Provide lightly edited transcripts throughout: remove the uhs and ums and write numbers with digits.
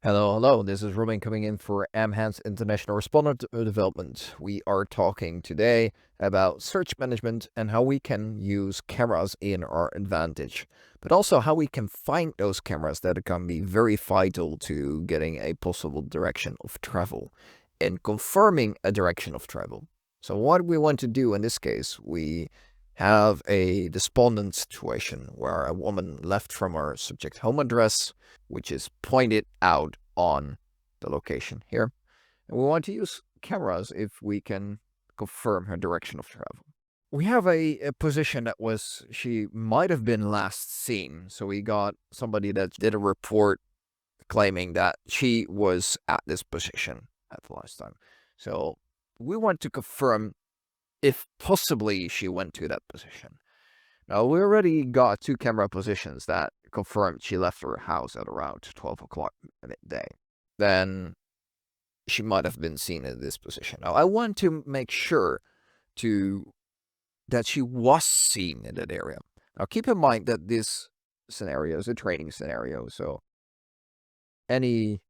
Hello. This is Robin coming in for Emhance International Responder Development. We are talking today about search management and how we can use cameras in our advantage, but also how we can find those cameras that can be very vital to getting a possible direction of travel and confirming a direction of travel. So what we want to do in this case, we have a despondent situation where a woman left from her subject home address, which is pointed out on the location here. And we want to use cameras if we can confirm her direction of travel. We have a position that she might have been last seen. So we got somebody that did a report claiming that she was at this position at the last time. So we want to confirm if possibly she went to that position. Now, we already got 2 camera positions that confirmed she left her house at around 12 o'clock midday. Then she might have been seen in this position. Now, I want to make sure that she was seen in that area. Now, keep in mind that this scenario is a training scenario, so any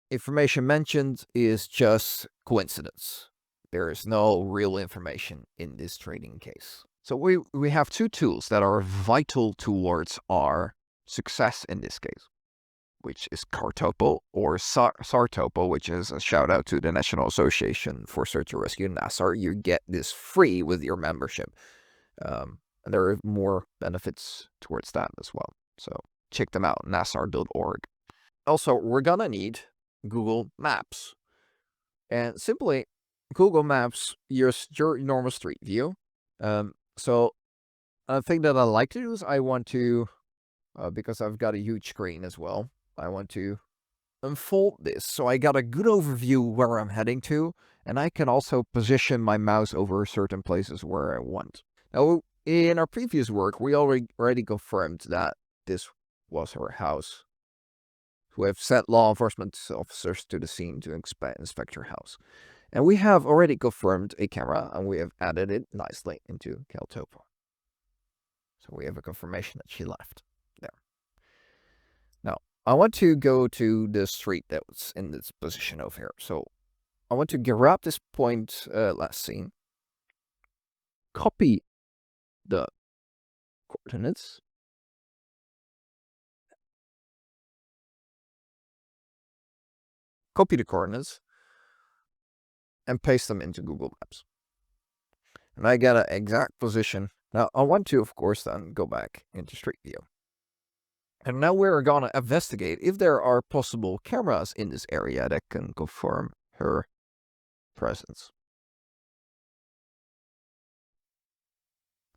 information mentioned is just coincidence. There is no real information in this training case. So we have 2 tools that are vital towards our success in this case, which is Caltopo or SAR Topo, which is a shout out to the National Association for Search and Rescue, NASAR. You get this free with your membership. And there are more benefits towards that as well. So check them out, nasar.org. Also, we're gonna need Google Maps. And simply, Google Maps use your normal street view. So a thing that I like to do is I want to, because I've got a huge screen as well, I want to unfold this so I got a good overview where I'm heading to, and I can also position my mouse over certain places where I want. Now, in our previous work, we already confirmed that this was her house. We have sent law enforcement officers to the scene to inspect her house. And we have already confirmed a camera, and we have added it nicely into Caltopo. So we have a confirmation that she left there. Now, I want to go to the street that was in this position over here. So I want to grab this point last seen, copy the coordinates, and paste them into Google Maps. And I get an exact position. Now, I want to, of course, then go back into Street View. And now we're going to investigate if there are possible cameras in this area that can confirm her presence.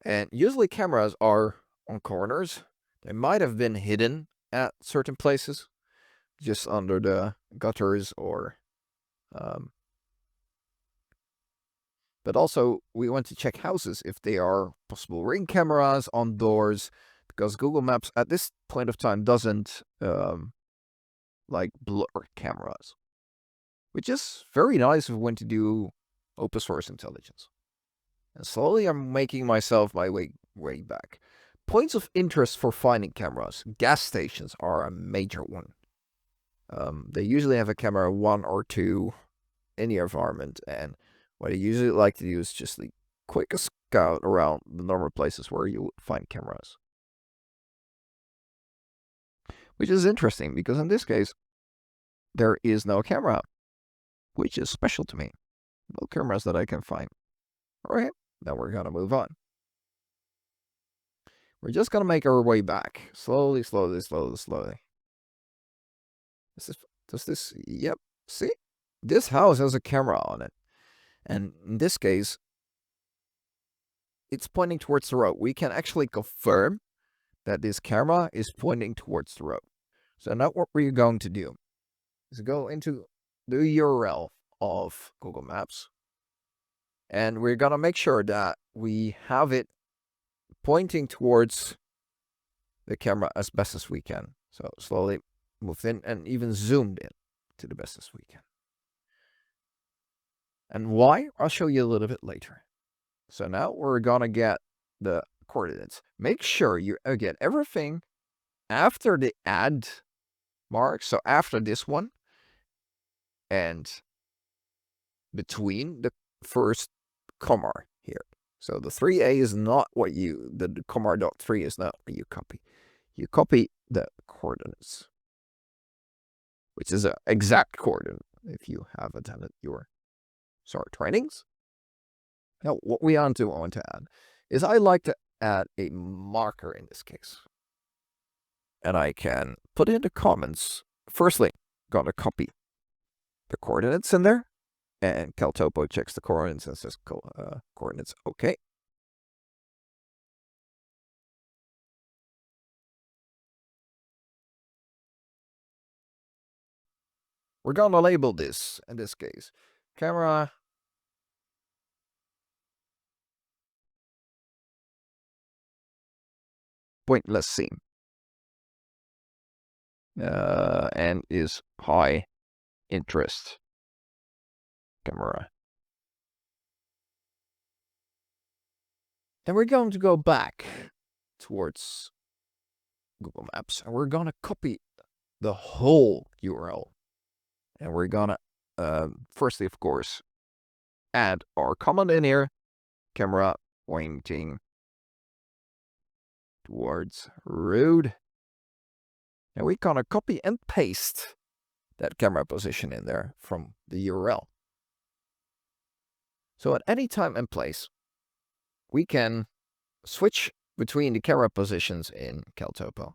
And usually cameras are on corners. They might have been hidden at certain places, just under the gutters or... But also, we want to check houses if they are possible ring cameras on doors, because Google Maps at this point of time doesn't like blur cameras, which is very nice if we want to do open source intelligence. And slowly I'm making myself my way back. Points of interest for finding cameras. Gas stations are a major one. They usually have a camera 1 or 2 in the environment, and what I usually like to do is just like quick a scout around the normal places where you would find cameras. Which is interesting, because in this case, there is no camera, which is special to me. No cameras that I can find. Alright, then we're gonna move on. We're just gonna make our way back. Slowly. Yep, see? This house has a camera on it. And in this case, it's pointing towards the road. We can actually confirm that this camera is pointing towards the road. So now what we're going to do is go into the URL of Google Maps. And we're going to make sure that we have it pointing towards the camera as best as we can. So slowly move in and even zoomed in to the best as we can. And why? I'll show you a little bit later. So now we're going to get the coordinates. Make sure you get everything after the add mark. So after this one and between the first comma here. So the 3a is not what the comma dot 3 is not what you copy. You copy the coordinates, which is an exact coordinate if you have attended your SAR trainings. Now, what we want to add is I like to add a marker in this case. And I can put in the comments. Firstly, gonna copy the coordinates in there. And Caltopo checks the coordinates and says coordinates okay. We're gonna label this, in this case, camera pointless seam. And is high interest camera. And we're going to go back towards Google Maps and we're gonna copy the whole URL. And we're gonna, firstly, of course, add our comment in here, camera pointing towards road. And we're gonna copy and paste that camera position in there from the URL. So at any time and place, we can switch between the camera positions in Caltopo.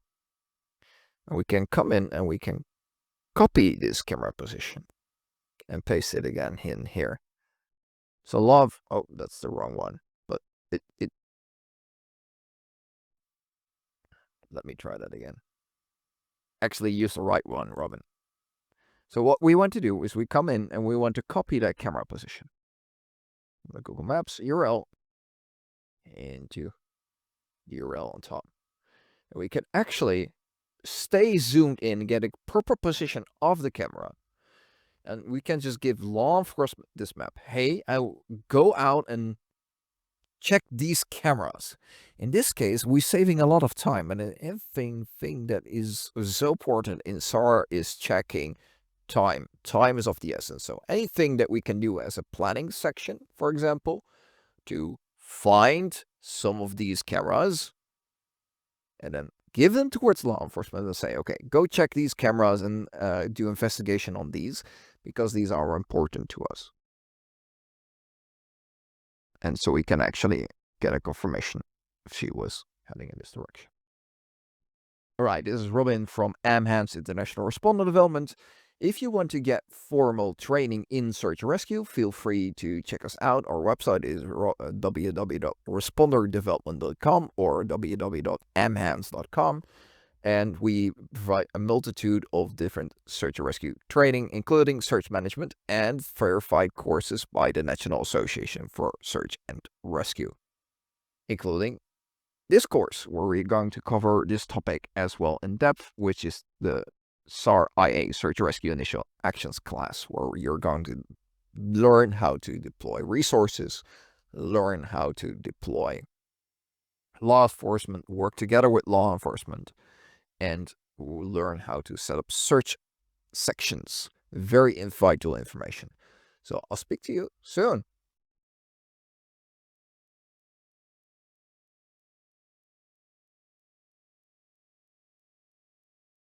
And we can come in and we can copy this camera position and paste it again in here. So oh, that's the wrong one, but let me try that again. Actually use the right one, Robin. So what we want to do is we come in and we want to copy that camera position. The Google Maps URL into the URL on top. And we can actually stay zoomed in, get a proper position of the camera. And we can just give law enforcement this map. Hey, I'll go out and check these cameras. In this case, we're saving a lot of time. And everything that is so important in SAR is checking time. Time is of the essence. So anything that we can do as a planning section, for example, to find some of these cameras and then give them towards law enforcement and say, okay, go check these cameras and do investigation on these because these are important to us. And so we can actually get a confirmation if she was heading in this direction. All right, this is Robin from Emhance International Responder Development. If you want to get formal training in search and rescue, feel free to check us out. Our website is www.responderdevelopment.com or www.emhance.com. And we provide a multitude of different search and rescue training, including search management and verified courses by the National Association for Search and Rescue, including this course where we're going to cover this topic as well in depth, which is the SAR IA Search and Rescue Initial Actions class, where you're going to learn how to deploy resources, learn how to deploy law enforcement, work together with law enforcement, and learn how to set up search sections. Very vital information. So I'll speak to you soon.